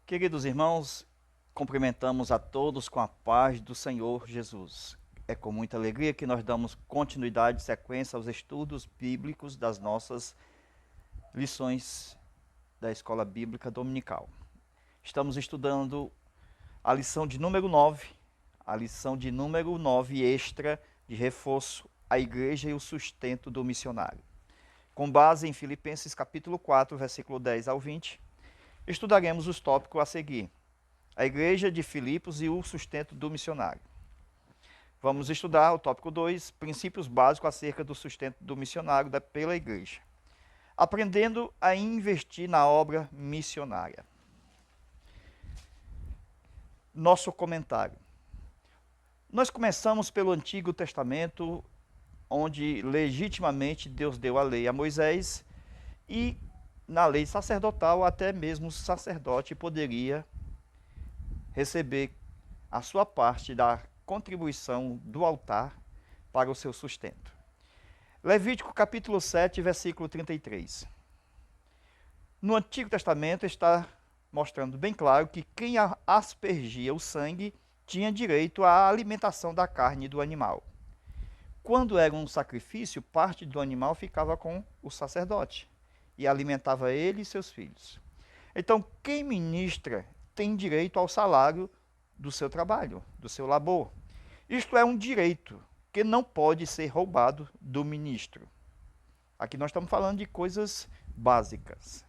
Queridos irmãos, cumprimentamos a todos com a paz do Senhor Jesus. É com muita alegria que nós damos continuidade e sequência aos estudos bíblicos das nossas lições da Escola Bíblica Dominical. Estamos estudando a lição de número 9, a lição de número 9 extra de reforço à igreja e o sustento do missionário. Com base em Filipenses capítulo 4, versículo 10 ao 20, estudaremos os tópicos a seguir: a igreja de Filipos e o sustento do missionário. Vamos estudar o tópico 2, princípios básicos acerca do sustento do missionário pela igreja, aprendendo a investir na obra missionária. Nosso comentário. Nós começamos pelo Antigo Testamento, onde legitimamente Deus deu a lei a Moisés, e na lei sacerdotal até mesmo o sacerdote poderia receber a sua parte da contribuição do altar para o seu sustento. Levítico capítulo 7, versículo 33. No Antigo Testamento está mostrando bem claro que quem aspergia o sangue tinha direito à alimentação da carne do animal. Quando era um sacrifício, parte do animal ficava com o sacerdote e alimentava ele e seus filhos. Então, quem ministra tem direito ao salário do seu trabalho, do seu labor. Isto é um direito que não pode ser roubado do ministro. Aqui nós estamos falando de coisas básicas.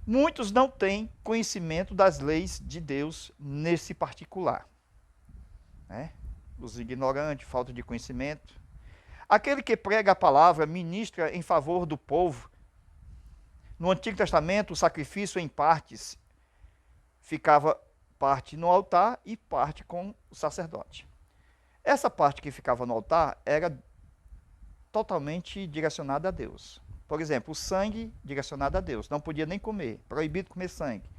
Muitos não têm conhecimento das leis de Deus nesse particular, né? Os ignorantes, falta de conhecimento. Aquele que prega a palavra, ministra em favor do povo. No Antigo Testamento, o sacrifício em partes ficava parte no altar e parte com o sacerdote. Essa parte que ficava no altar era totalmente direcionada a Deus. Por exemplo, o sangue direcionado a Deus. Não podia nem comer, proibido comer sangue.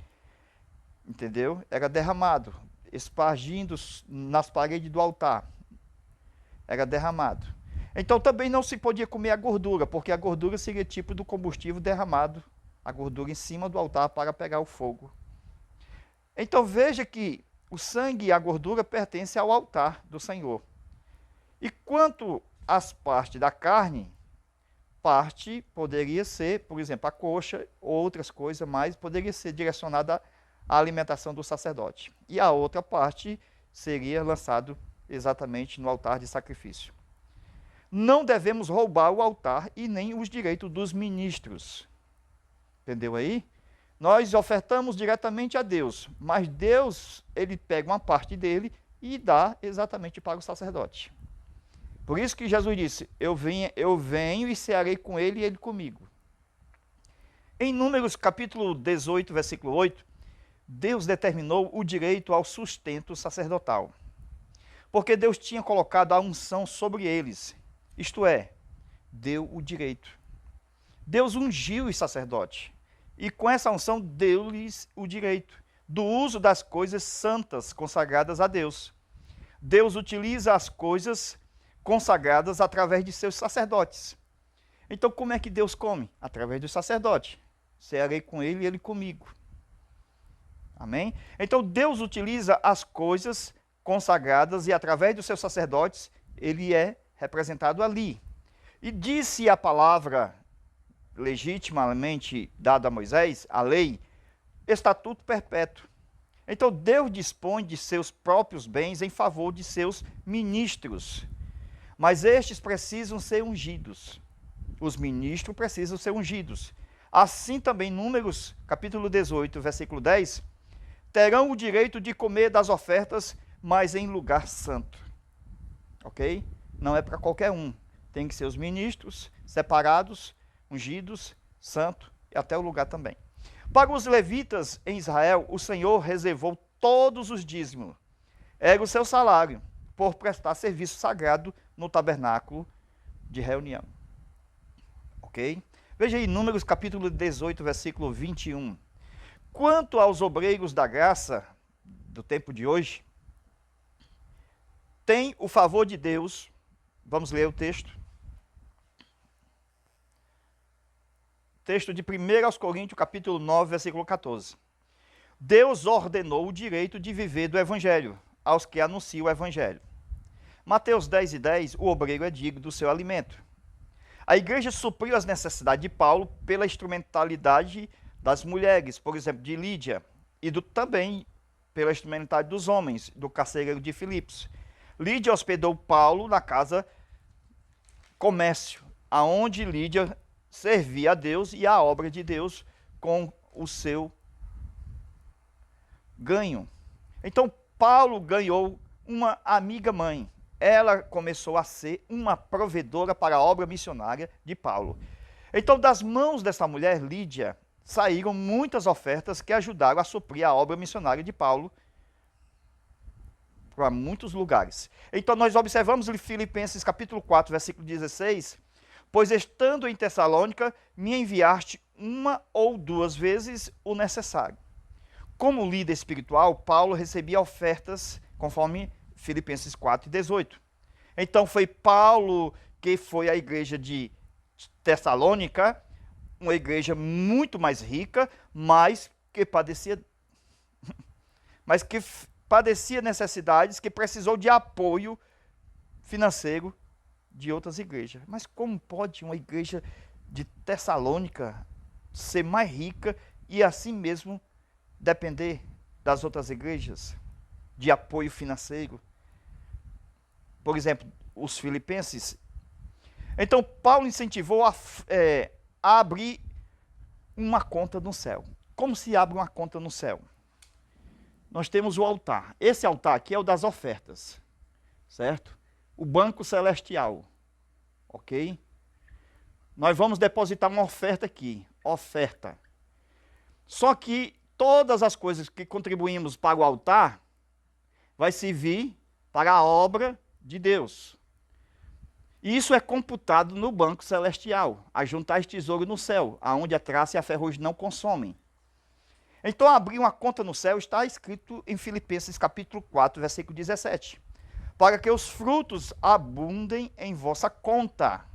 Entendeu? Era derramado, espargindo nas paredes do altar. Era derramado. Então também não se podia comer a gordura, porque a gordura seria tipo do combustível derramado, a gordura em cima do altar para pegar o fogo. Então veja que o sangue e a gordura pertencem ao altar do Senhor. E quanto às partes da carne, parte poderia ser, por exemplo, a coxa, outras coisas, mas poderia ser direcionada à alimentação do sacerdote. E a outra parte seria lançado exatamente no altar de sacrifício. Não devemos roubar o altar e nem os direitos dos ministros. Entendeu aí? Nós ofertamos diretamente a Deus, mas Deus, ele pega uma parte dele e dá exatamente para o sacerdote. Por isso que Jesus disse: eu venho e cearei com ele e ele comigo. Em Números capítulo 18, versículo 8, Deus determinou o direito ao sustento sacerdotal, porque Deus tinha colocado a unção sobre eles, isto é, deu o direito. Deus ungiu os sacerdotes, e com essa unção deu-lhes o direito do uso das coisas santas consagradas a Deus. Deus utiliza as coisas consagradas através de seus sacerdotes. Então, como é que Deus come? Através do sacerdote. Cearei com ele e ele comigo. Amém? Então, Deus utiliza as coisas consagradas e através dos seus sacerdotes, ele é representado ali. E disse a palavra legitimamente dada a Moisés, a lei, estatuto perpétuo. Então Deus dispõe de seus próprios bens em favor de seus ministros, mas estes precisam ser ungidos. Os ministros precisam ser ungidos. Assim também, Números capítulo 18, versículo 10, terão o direito de comer das ofertas, mas em lugar santo. Ok? Não é para qualquer um. Tem que ser os ministros separados, ungidos, santo e até o lugar também. Para os levitas em Israel, o Senhor reservou todos os dízimos. Era o seu salário por prestar serviço sagrado no tabernáculo de reunião. Ok? Veja aí, Números capítulo 18, versículo 21. Quanto aos obreiros da graça do tempo de hoje, tem o favor de Deus. Vamos ler o texto. Texto de 1 aos Coríntios, capítulo 9, versículo 14. Deus ordenou o direito de viver do evangelho aos que anunciam o evangelho. Mateus 10:10, o obreiro é digno do seu alimento. A igreja supriu as necessidades de Paulo pela instrumentalidade das mulheres, por exemplo, de Lídia, e também pela instrumentalidade dos homens, do carcereiro de Filipos. Lídia hospedou Paulo na casa comércio, aonde Lídia servia a Deus e a obra de Deus com o seu ganho. Então, Paulo ganhou uma amiga mãe. Ela começou a ser uma provedora para a obra missionária de Paulo. Então, das mãos dessa mulher, Lídia, saíram muitas ofertas que ajudaram a suprir a obra missionária de Paulo para muitos lugares. Então, nós observamos em Filipenses capítulo 4, versículo 16, pois estando em Tessalônica, me enviaste uma ou duas vezes o necessário. Como líder espiritual, Paulo recebia ofertas conforme Filipenses 4:18. Então foi Paulo que foi à igreja de Tessalônica, uma igreja muito mais rica, mas que padecia necessidades, que precisou de apoio financeiro de outras igrejas. Mas como pode uma igreja de Tessalônica ser mais rica e assim mesmo depender das outras igrejas de apoio financeiro? Por exemplo, os filipenses. Então, Paulo incentivou a abrir uma conta no céu. Como se abre uma conta no céu? Nós temos o altar. Esse altar aqui é o das ofertas, certo? O banco celestial, ok? Nós vamos depositar uma oferta aqui, oferta. Só que todas as coisas que contribuímos para o altar vai servir para a obra de Deus. E isso é computado no banco celestial, ajuntar tesouro no céu, aonde a traça e a ferrugem não consomem. Então, abrir uma conta no céu está escrito em Filipenses capítulo 4, versículo 17. Para que os frutos abundem em vossa conta.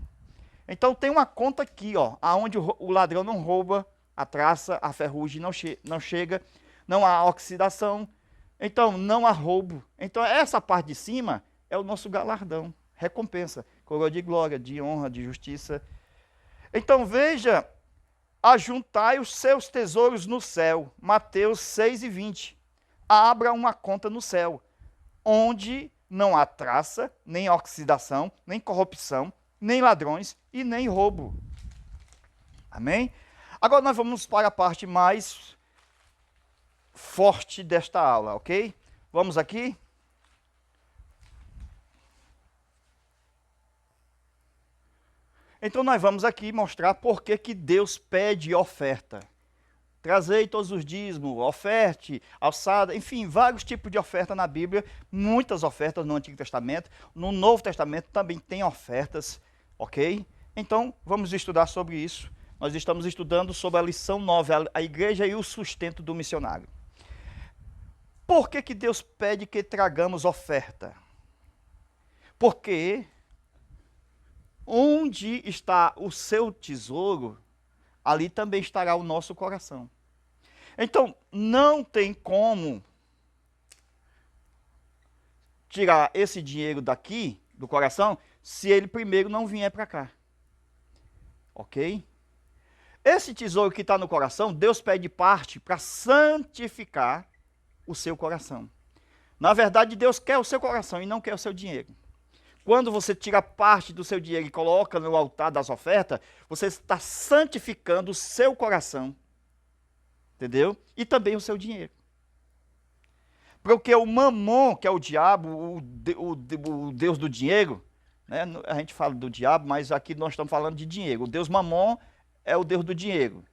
Então, tem uma conta aqui, ó, aonde o ladrão não rouba, a traça, a ferrugem não chega, não há oxidação, então não há roubo. Então, essa parte de cima é o nosso galardão, recompensa, coroa de glória, de honra, de justiça. Então, veja, ajuntai os seus tesouros no céu. Mateus 6:20. Abra uma conta no céu, onde não há traça, nem oxidação, nem corrupção, nem ladrões e nem roubo. Amém? Agora nós vamos para a parte mais forte desta aula, ok? Vamos aqui. Então nós vamos aqui mostrar por que Deus pede oferta. Trazei todos os dízimos, oferte, alçada, enfim, vários tipos de oferta na Bíblia, muitas ofertas no Antigo Testamento, no Novo Testamento também tem ofertas, ok? Então vamos estudar sobre isso. Nós estamos estudando sobre a lição 9, a igreja e o sustento do missionário. Por que Deus pede que tragamos oferta? Porque onde está o seu tesouro, ali também estará o nosso coração. Então, não tem como tirar esse dinheiro daqui, do coração, se ele primeiro não vier para cá. Ok? Esse tesouro que está no coração, Deus pede parte para santificar o seu coração. Na verdade, Deus quer o seu coração e não quer o seu dinheiro. Quando você tira parte do seu dinheiro e coloca no altar das ofertas, você está santificando o seu coração. Entendeu? E também o seu dinheiro. Porque o mamon, que é o diabo, o Deus do dinheiro, né? A gente fala do diabo, mas aqui nós estamos falando de dinheiro. O Deus mamon é o Deus do dinheiro.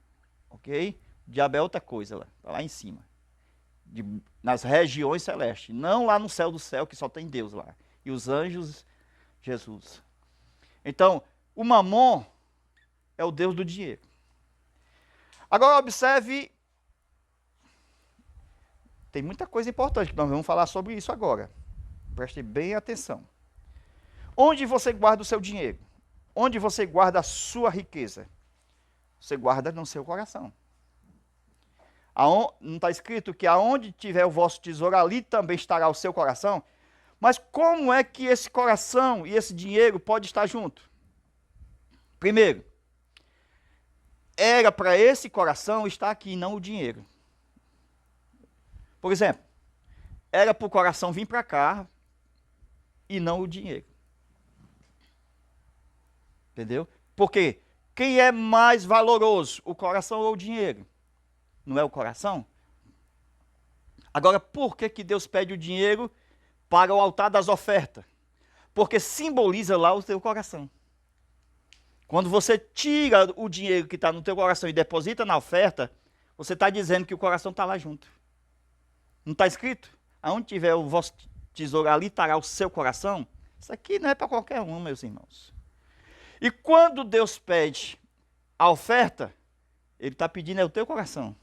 Ok? O diabo é outra coisa lá, tá lá em cima. Nas regiões celestes. Não lá no céu do céu, que só tem Deus lá. E os anjos, Jesus. Então, o mamon é o Deus do dinheiro. Agora observe, tem muita coisa importante que nós vamos falar sobre isso agora. Preste bem atenção. Onde você guarda o seu dinheiro? Onde você guarda a sua riqueza? Você guarda no seu coração. Não está escrito que aonde tiver o vosso tesouro, ali também estará o seu coração? Mas como é que esse coração e esse dinheiro pode estar junto? Primeiro, era para esse coração estar aqui, não o dinheiro. Por exemplo, era para o coração vir para cá e não o dinheiro. Entendeu? Porque quem é mais valoroso, o coração ou o dinheiro? Não é o coração? Agora, por que Deus pede o dinheiro para o altar das ofertas? Porque simboliza lá o teu coração. Quando você tira o dinheiro que está no teu coração e deposita na oferta, você está dizendo que o coração está lá junto. Não está escrito? Aonde tiver o vosso tesouro, ali estará o seu coração. Isso aqui não é para qualquer um, meus irmãos. E quando Deus pede a oferta, Ele está pedindo é o teu coração.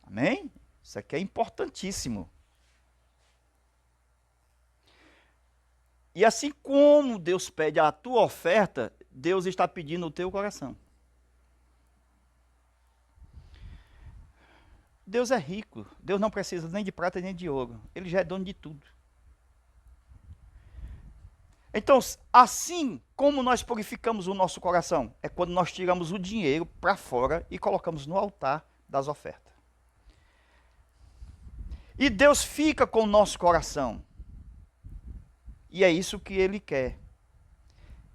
Amém? Isso aqui é importantíssimo. E assim como Deus pede a tua oferta, Deus está pedindo o teu coração. Deus é rico. Deus não precisa nem de prata nem de ouro. Ele já é dono de tudo. Então, assim como nós purificamos o nosso coração, é quando nós tiramos o dinheiro para fora e colocamos no altar das ofertas. E Deus fica com o nosso coração. E é isso que Ele quer.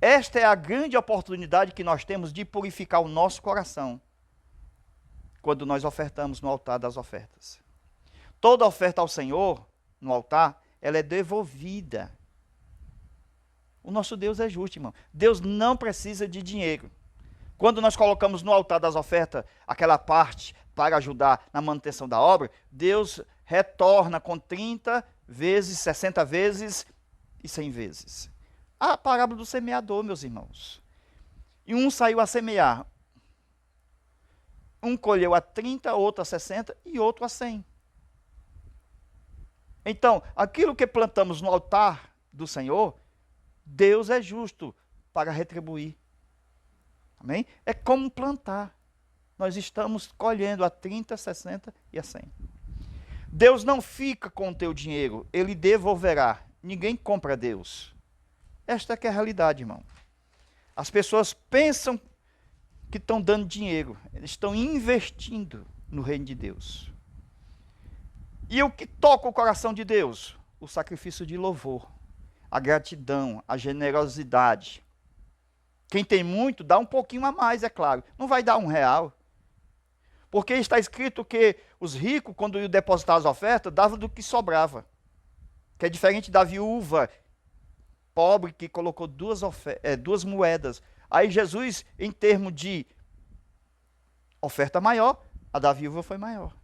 Esta é a grande oportunidade que nós temos de purificar o nosso coração quando nós ofertamos no altar das ofertas. Toda oferta ao Senhor, no altar, ela é devolvida. O nosso Deus é justo, irmão. Deus não precisa de dinheiro. Quando nós colocamos no altar das ofertas aquela parte para ajudar na manutenção da obra, Deus retorna com 30 vezes, 60 vezes e 100 vezes. A parábola do semeador, meus irmãos. E um saiu a semear. Um colheu a 30, outro a 60 e outro a 100. Então, aquilo que plantamos no altar do Senhor, Deus é justo para retribuir. Amém? É como plantar. Nós estamos colhendo a 30, 60 e a 100. Deus não fica com o teu dinheiro, Ele devolverá. Ninguém compra Deus. Esta que é a realidade, irmão. As pessoas pensam que estão dando dinheiro. Eles estão investindo no reino de Deus. E o que toca o coração de Deus? O sacrifício de louvor, a gratidão, a generosidade. Quem tem muito, dá um pouquinho a mais, é claro. Não vai dar R$1. Porque está escrito que os ricos, quando iam depositar as ofertas, davam do que sobrava. Que é diferente da viúva pobre que colocou duas moedas. Aí Jesus, em termos de oferta maior, a da viúva foi maior.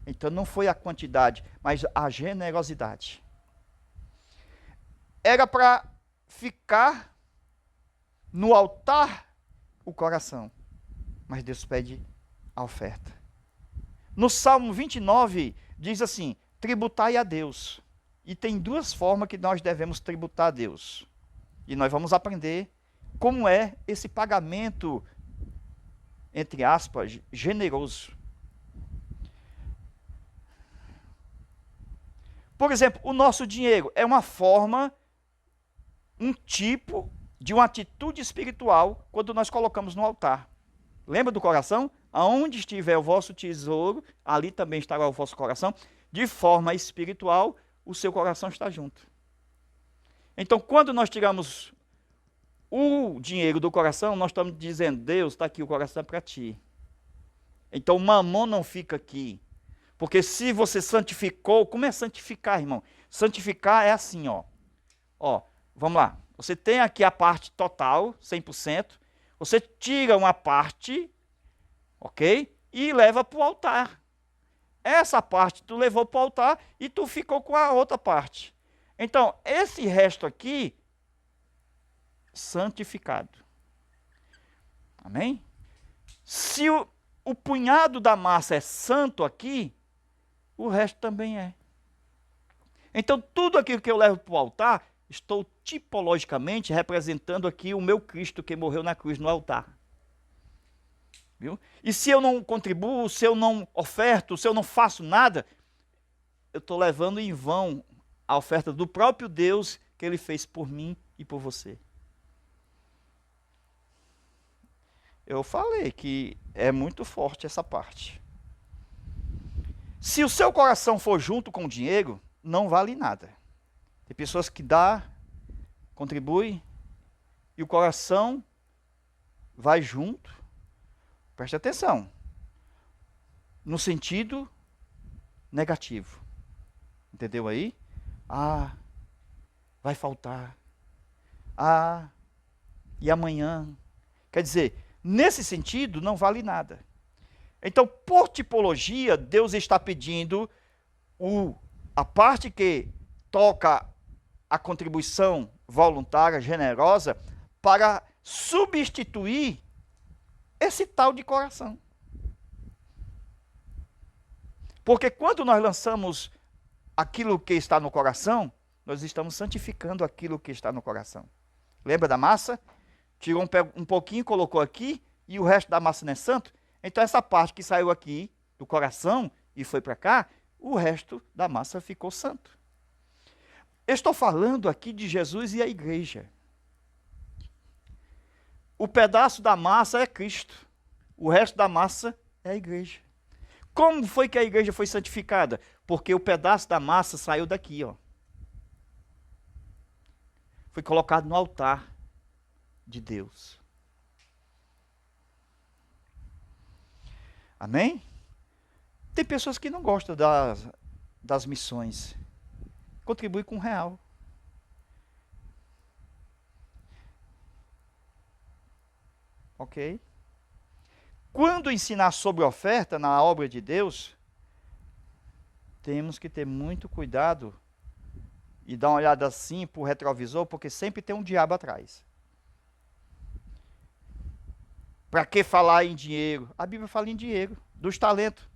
Então não foi a quantidade, mas a generosidade. Era para ficar no altar o coração, mas Deus pede a oferta. No Salmo 29 diz assim: tributai a Deus. E tem duas formas que nós devemos tributar a Deus. E nós vamos aprender como é esse pagamento, entre aspas, generoso. Por exemplo, o nosso dinheiro é uma forma, um tipo de uma atitude espiritual quando nós colocamos no altar. Lembra do coração? Aonde estiver o vosso tesouro, ali também estará o vosso coração. De forma espiritual, o seu coração está junto. Então, quando nós tiramos o dinheiro do coração, nós estamos dizendo: Deus, está aqui o coração para ti. Então, o mamão não fica aqui. Porque se você santificou, como é santificar, irmão? Santificar é assim, ó. Ó, vamos lá. Você tem aqui a parte total, 100%. Você tira uma parte, ok? E leva para o altar. Essa parte tu levou para o altar e tu ficou com a outra parte. Então, esse resto aqui, santificado. Amém? Se o punhado da massa é santo aqui, o resto também é. Então, tudo aquilo que eu levo para o altar, estou tipologicamente representando aqui o meu Cristo que morreu na cruz no altar. Viu? E se eu não contribuo, se eu não oferto, se eu não faço nada, eu estou levando em vão a oferta do próprio Deus que Ele fez por mim e por você. Eu falei que é muito forte essa parte. Se o seu coração for junto com o dinheiro, não vale nada. Tem pessoas que dá, contribui, e o coração vai junto. Preste atenção. No sentido negativo. Entendeu aí? Ah, vai faltar. Ah, e amanhã? Quer dizer, nesse sentido, não vale nada. Então, por tipologia, Deus está pedindo a parte que toca a contribuição voluntária, generosa, para substituir esse tal de coração. Porque quando nós lançamos aquilo que está no coração, nós estamos santificando aquilo que está no coração. Lembra da massa? Tirou um pouquinho, colocou aqui, e o resto da massa não é santo? Então essa parte que saiu aqui do coração e foi para cá, o resto da massa ficou santo. Eu estou falando aqui de Jesus e a igreja. O pedaço da massa é Cristo. O resto da massa é a igreja. Como foi que a igreja foi santificada? Porque o pedaço da massa saiu daqui, ó. Foi colocado no altar de Deus. Amém? Tem pessoas que não gostam das missões. Contribui com R$1. Ok? Quando ensinar sobre oferta na obra de Deus, temos que ter muito cuidado e dar uma olhada assim para o retrovisor, porque sempre tem um diabo atrás. Para que falar em dinheiro? A Bíblia fala em dinheiro, dos talentos.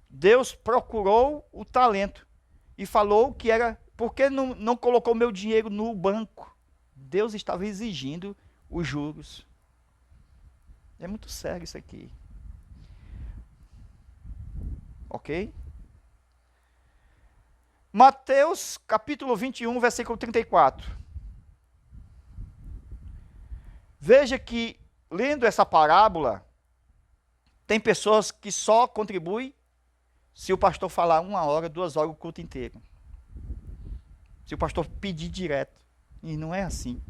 Deus procurou o talento e falou que era, por que não colocou meu dinheiro no banco? Deus estava exigindo os juros. É muito sério isso aqui. Ok? Mateus capítulo 21, versículo 34. Veja que, lendo essa parábola, tem pessoas que só contribuem se o pastor falar 1 hora, 2 horas, o culto inteiro. Se o pastor pedir direto. E não é assim.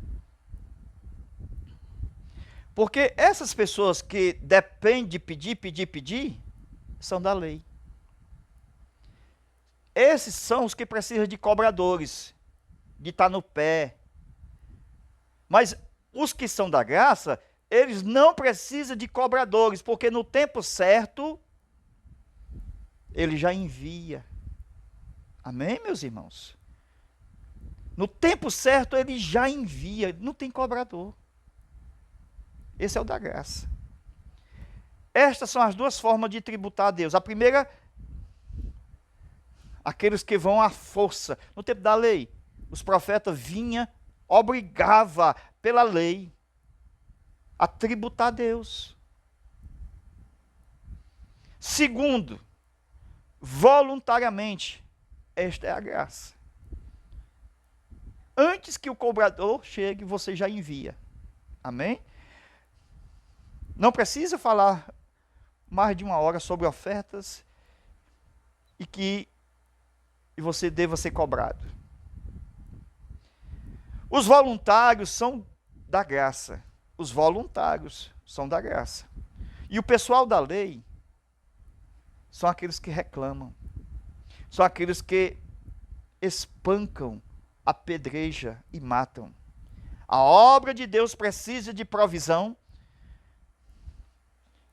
Porque essas pessoas que dependem de pedir, são da lei. Esses são os que precisam de cobradores, de estar no pé. Mas os que são da graça, eles não precisam de cobradores, porque no tempo certo, ele já envia. Amém, meus irmãos? No tempo certo, ele já envia, não tem cobrador. Esse é o da graça. Estas são as duas formas de tributar a Deus. A primeira, aqueles que vão à força. No tempo da lei, os profetas vinham, obrigava pela lei a tributar a Deus. Segundo, voluntariamente, esta é a graça. Antes que o cobrador chegue, você já envia. Amém? Não precisa falar mais de 1 hora sobre ofertas e você deva ser cobrado. Os voluntários são da graça. Os voluntários são da graça. E o pessoal da lei são aqueles que reclamam. São aqueles que espancam, apedrejam e matam. A obra de Deus precisa de provisão.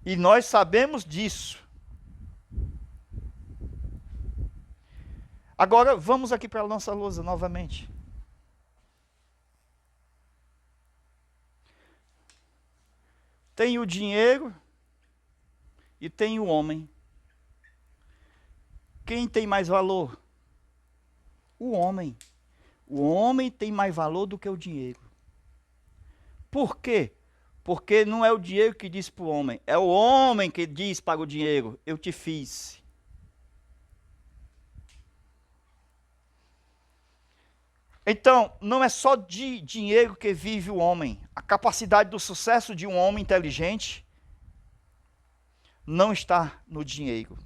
E nós sabemos disso. Agora, vamos aqui para a nossa lousa novamente. Tem o dinheiro e tem o homem. Quem tem mais valor? O homem. O homem tem mais valor do que o dinheiro. Por quê? Porque não é o dinheiro que diz para o homem, é o homem que diz para o dinheiro: eu te fiz. Então, não é só de dinheiro que vive o homem. A capacidade do sucesso de um homem inteligente não está no dinheiro.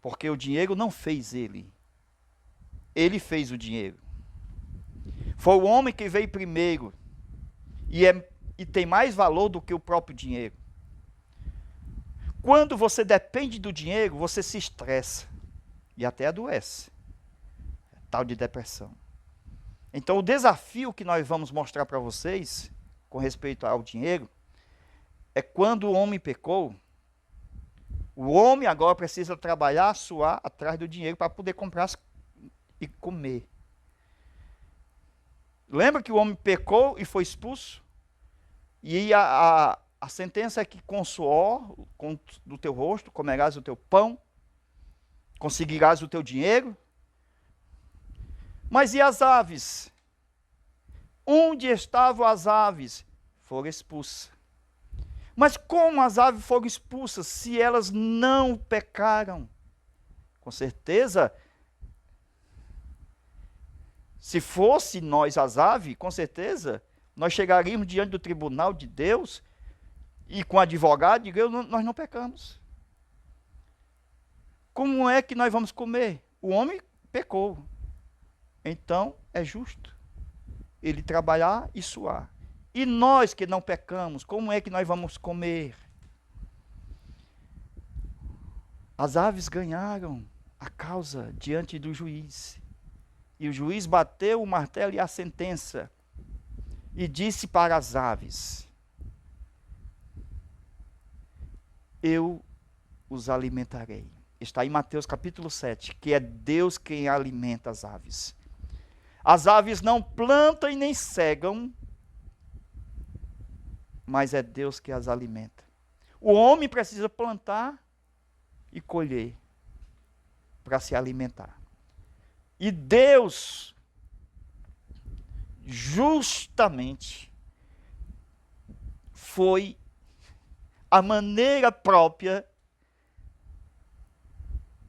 Porque o dinheiro não fez ele. Ele fez o dinheiro. Foi o homem que veio primeiro. E tem mais valor do que o próprio dinheiro. Quando você depende do dinheiro, você se estressa. E até adoece. Tal de depressão. Então o desafio que nós vamos mostrar para vocês, com respeito ao dinheiro, é quando o homem pecou, o homem agora precisa trabalhar, suar atrás do dinheiro para poder comprar e comer. Lembra que o homem pecou e foi expulso? E a sentença é que com suor do teu rosto comerás o teu pão, conseguirás o teu dinheiro. Mas e as aves? Onde estavam as aves? Foram expulsas. Mas como as aves foram expulsas se elas não pecaram? Com certeza, se fosse nós as aves, com certeza, nós chegaríamos diante do tribunal de Deus e com advogado, e nós não pecamos. Como é que nós vamos comer? O homem pecou. Então, é justo ele trabalhar e suar. E nós que não pecamos, como é que nós vamos comer? As aves ganharam a causa diante do juiz. E o juiz bateu o martelo e a sentença. E disse para as aves: eu os alimentarei. Está em Mateus capítulo 7, que é Deus quem alimenta as aves. As aves não plantam e nem cegam, mas é Deus que as alimenta. O homem precisa plantar e colher para se alimentar. E Deus, justamente, foi a maneira própria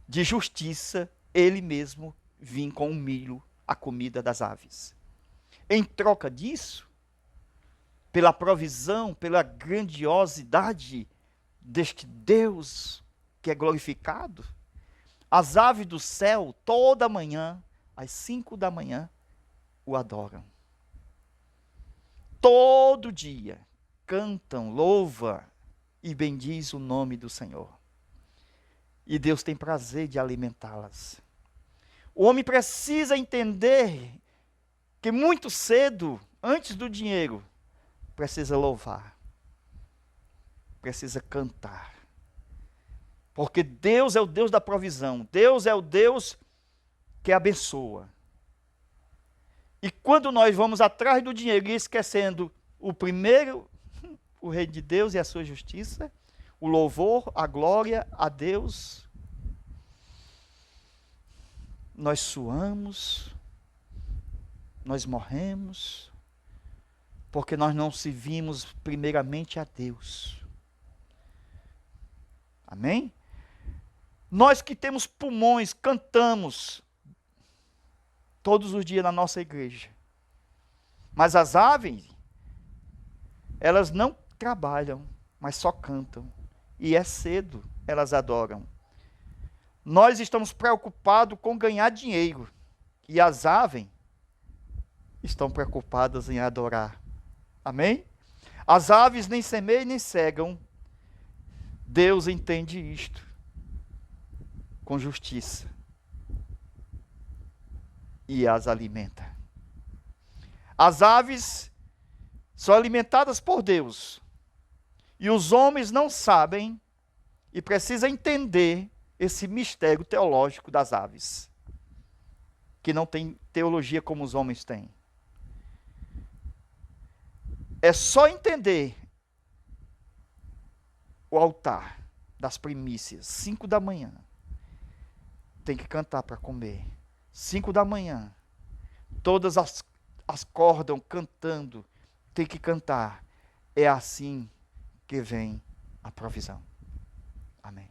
de justiça, ele mesmo vinha com o milho, a comida das aves. Em troca disso, pela provisão, pela grandiosidade deste Deus que é glorificado, as aves do céu, toda manhã, às 5 da manhã, o adoram. Todo dia, cantam, louva e bendiz o nome do Senhor. E Deus tem prazer de alimentá-las. O homem precisa entender que muito cedo, antes do dinheiro, precisa louvar, precisa cantar. Porque Deus é o Deus da provisão, Deus é o Deus que abençoa. E quando nós vamos atrás do dinheiro e esquecendo o primeiro, o reino de Deus e a sua justiça, o louvor, a glória a Deus, nós suamos, nós morremos, porque nós não servimos primeiramente a Deus. Amém? Nós que temos pulmões, cantamos todos os dias na nossa igreja. Mas as aves, elas não trabalham, mas só cantam. E é cedo, elas adoram. Nós estamos preocupados com ganhar dinheiro. E as aves estão preocupadas em adorar. Amém? As aves nem semeiam nem cegam. Deus entende isto com justiça e as alimenta. As aves são alimentadas por Deus e os homens não sabem e precisam entender esse mistério teológico das aves, que não tem teologia como os homens têm. É só entender o altar das primícias, 5 da manhã. Tem que cantar para comer. 5 da manhã. Todas as acordam cantando. Tem que cantar. é assim que vem a provisão. Amém.